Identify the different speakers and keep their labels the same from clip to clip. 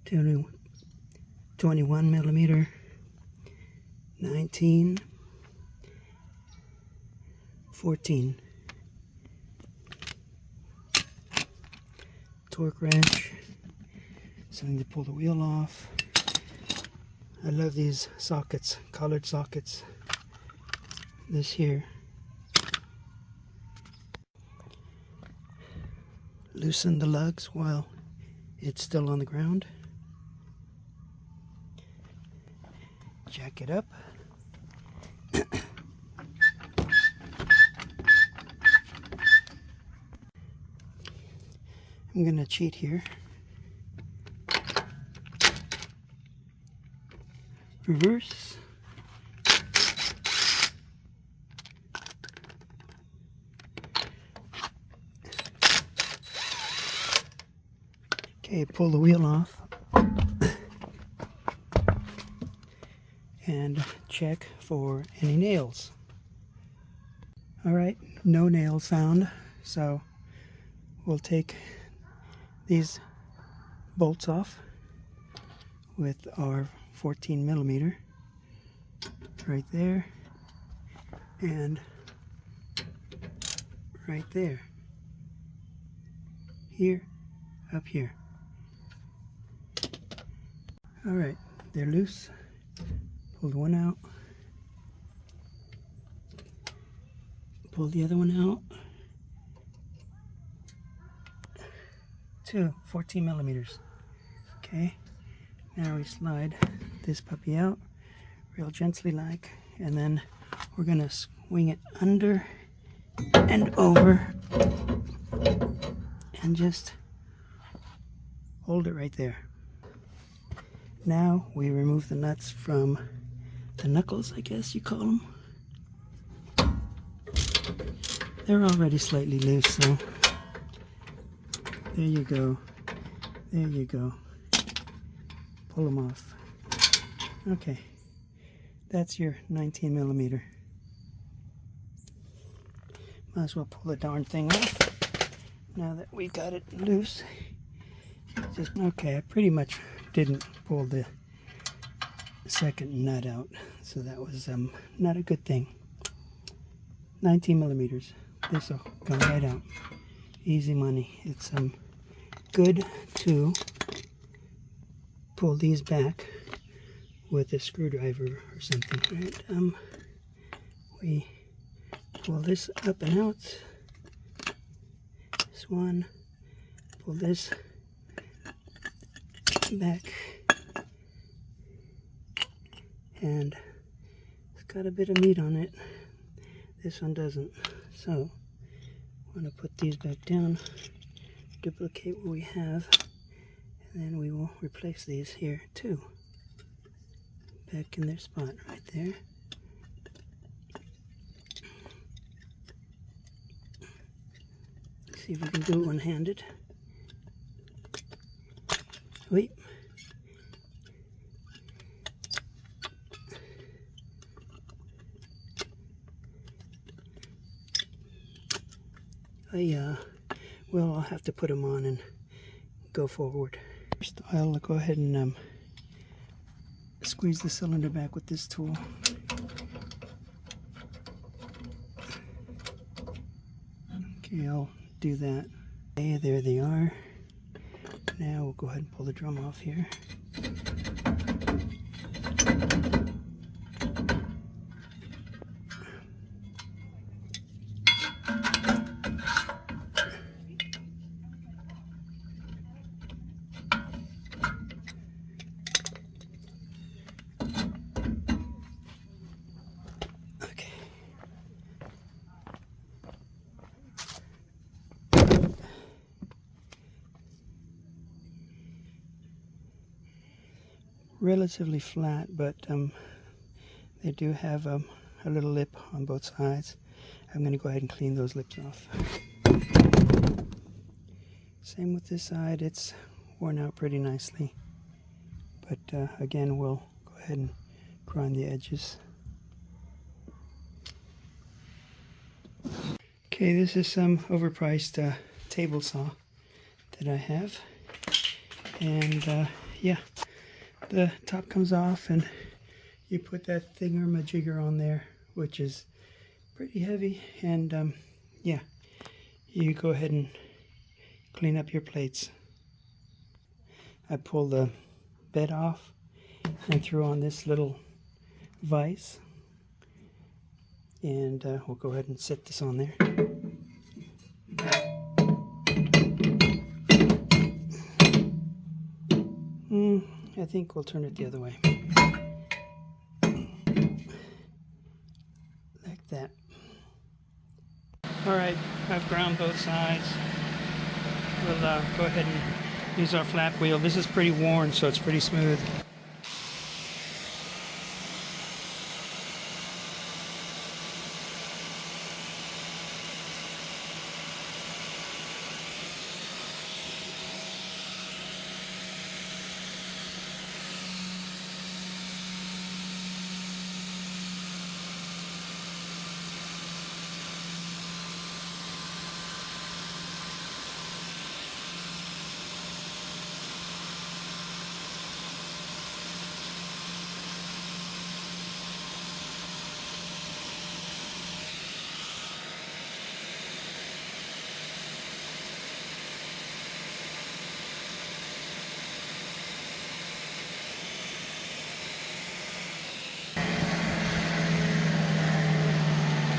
Speaker 1: 20, 21 millimeter, 19, 14. Torque wrench, something to pull the wheel off. I love these sockets, colored sockets. This here. Loosen the lugs while it's still on the ground. Jack it up. I'm gonna cheat here. Reverse. Okay, pull the wheel off. And check for any nails. Alright, no nails found, so we'll take these bolts off with our 14 millimeter right there and right there, here, up here. Alright, they're loose. Pull one out, pull the other one out. 14 millimeters. Okay, now we slide this puppy out real gently like, and then we're gonna swing it under and over and just hold it right there. Now we remove the nuts from the knuckles, I guess you call them. They're already slightly loose, so there you go. There you go. Pull them off. Okay, that's your 19 millimeter. Might as well pull the darn thing off now that we got it loose. Just okay, I pretty much didn't pull the second nut out, so that was not a good thing. 19 millimeters. This will come right out. Easy money. It's good to pull these back with a screwdriver or something. Right? We pull this up and out. This one. Pull this back. And it's got a bit of meat on it. This one doesn't. So I'm going to put these back down, duplicate what we have, and then we will replace these here too. Back in their spot right there. See if we can do it one-handed. Wait. Well, I'll have to put them on and go forward. First, I'll go ahead and squeeze the cylinder back with this tool. Okay, I'll do that. Okay, there they are. Now we'll go ahead and pull the drum off here. Relatively flat, but they do have a little lip on both sides. I'm going to go ahead and clean those lips off. Same with this side, it's worn out pretty nicely, but again we'll go ahead and grind the edges. Okay, this is some overpriced table saw that I have, and yeah, the top comes off and you put that thingamajigger on there, which is pretty heavy, and yeah, you go ahead and clean up your plates. I pulled the bed off and threw on this little vise, and we'll go ahead and set this on there. I think we'll turn it the other way. Like that. Alright, I've ground both sides. We'll go ahead and use our flap wheel. This is pretty worn, so it's pretty smooth.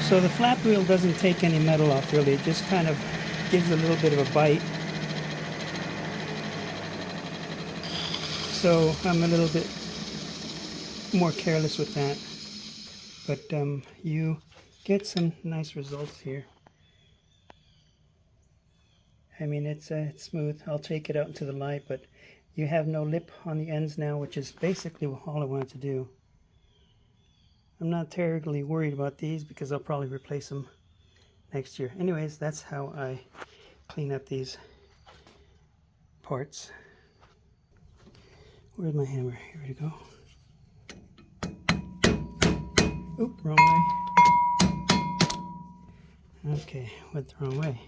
Speaker 1: So the flap wheel doesn't take any metal off really, it just kind of gives a little bit of a bite. So I'm a little bit more careless with that. But you get some nice results here. I mean, it's smooth. I'll take it out into the light, but you have no lip on the ends now, which is basically all I wanted to do. I'm not terribly worried about these because I'll probably replace them next year. Anyways, that's how I clean up these parts. Where's my hammer? Here we go. Oop, wrong way. Okay, went the wrong way.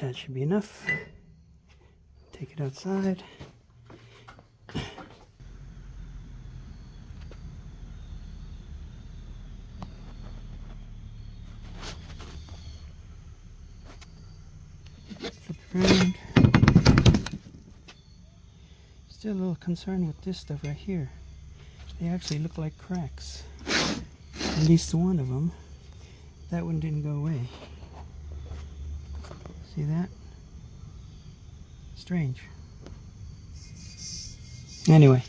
Speaker 1: That should be enough. Take it outside. Flip it around. Still a little concerned with this stuff right here. They actually look like cracks. At least one of them. That one didn't go away. See that? Strange. Anyway,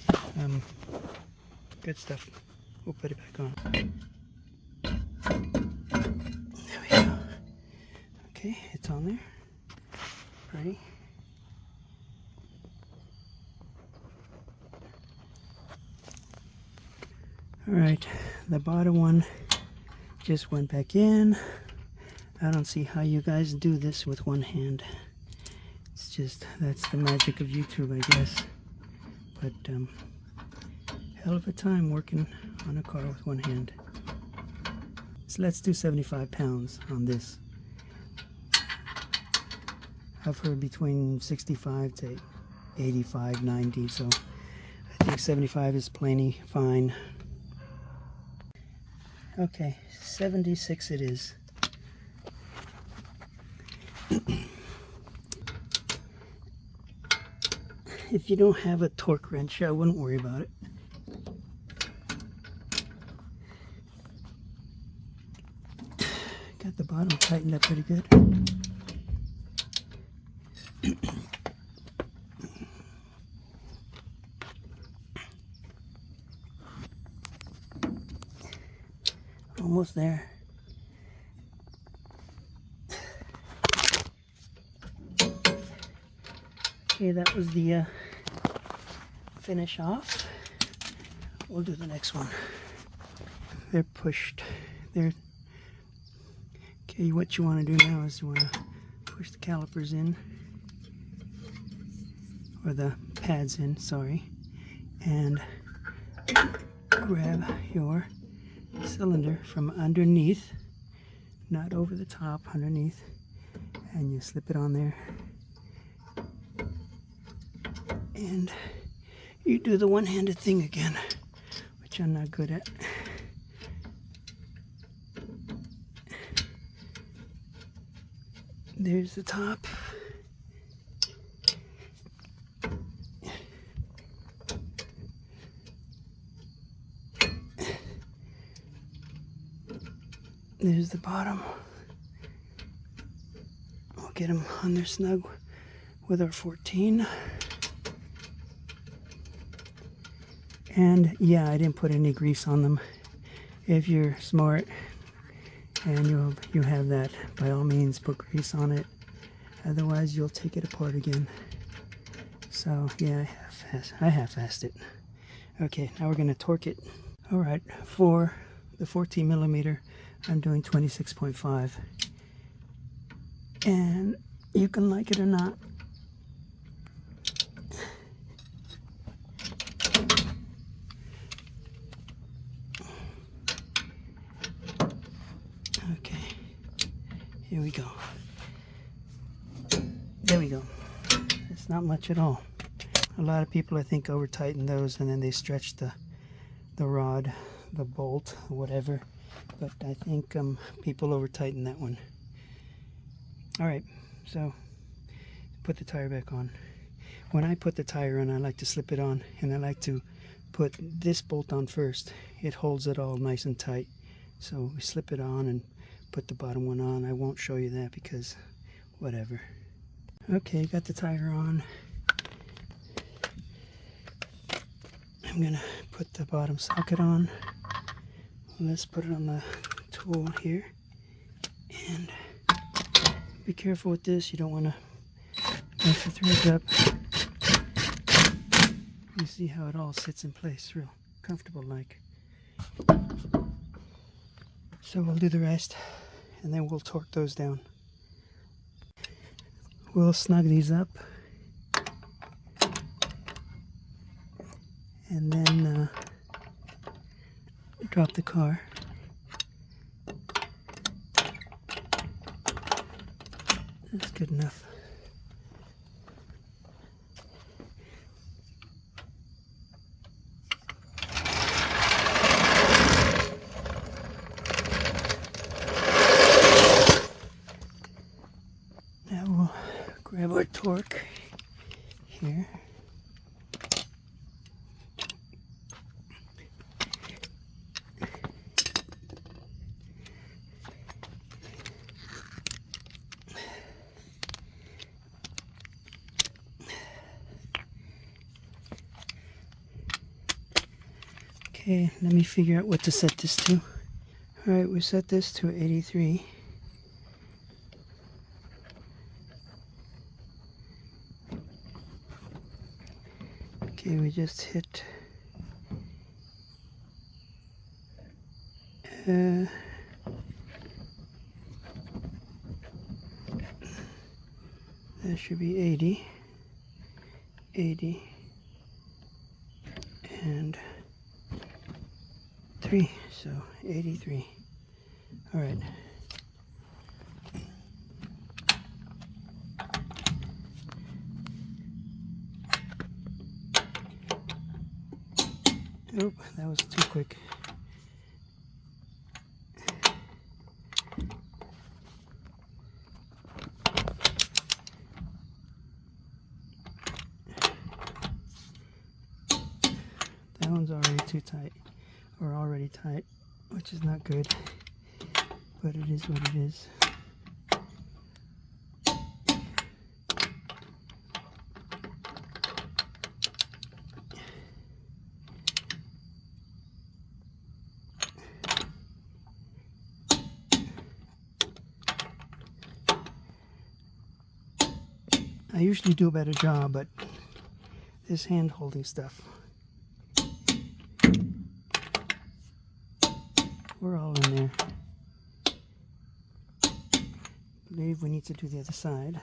Speaker 1: good stuff. We'll put it back on. There we go. Okay, it's on there. Pretty. Alright, the bottom one just went back in. I don't see how you guys do this with one hand. It's just, that's the magic of YouTube, I guess. But, hell of a time working on a car with one hand. So let's do 75 pounds on this. I've heard between 65 to 85, 90, so I think 75 is plenty fine. Okay, 76 it is. If you don't have a torque wrench, I wouldn't worry about it. Got the bottom tightened up pretty good. Almost there. Okay, that was the finish off. We'll do the next one. They're pushed. They're okay. What you want to do now is you want to push the calipers in, or the pads in, sorry, and grab your cylinder from underneath, not over the top, underneath, and you slip it on there. And you do the one-handed thing again, which I'm not good at. There's the top. There's the bottom. We'll get them on there snug with our 14. And yeah, I didn't put any grease on them. If you're smart and you have that, by all means put grease on it. Otherwise you'll take it apart again. So yeah, I half-assed it. Okay, now we're gonna torque it. All right, for the 14 millimeter, I'm doing 26.5. And you can like it or not. Okay, here we go. There we go. It's not much at all. A lot of people, I think, over tighten those and then they stretch the rod, the bolt, whatever. But I think people over tighten that one. All right, so put the tire back on. When I put the tire on, I like to slip it on, and I like to put this bolt on first. It holds it all nice and tight. So we slip it on and put the bottom one on. I won't show you that because whatever. Okay, got the tire on. I'm gonna put the bottom socket on. Let's put it on the tool here. And be careful with this. You don't want to mess the threads up. You see how it all sits in place, real comfortable like. So we'll do the rest and then we'll torque those down. We'll snug these up and then drop the car. That's good enough. Now we'll grab our torque here. Okay, let me figure out what to set this to. Alright, we set this to 83. Okay, we just hit that should be 80, 80, and 3, so 83. All right. Oh, that was too quick. That one's already too tight, or already tight, which is not good, but it is what it is. I usually do a better job, but this hand holding stuff, we're all in there. I believe we need to do the other side.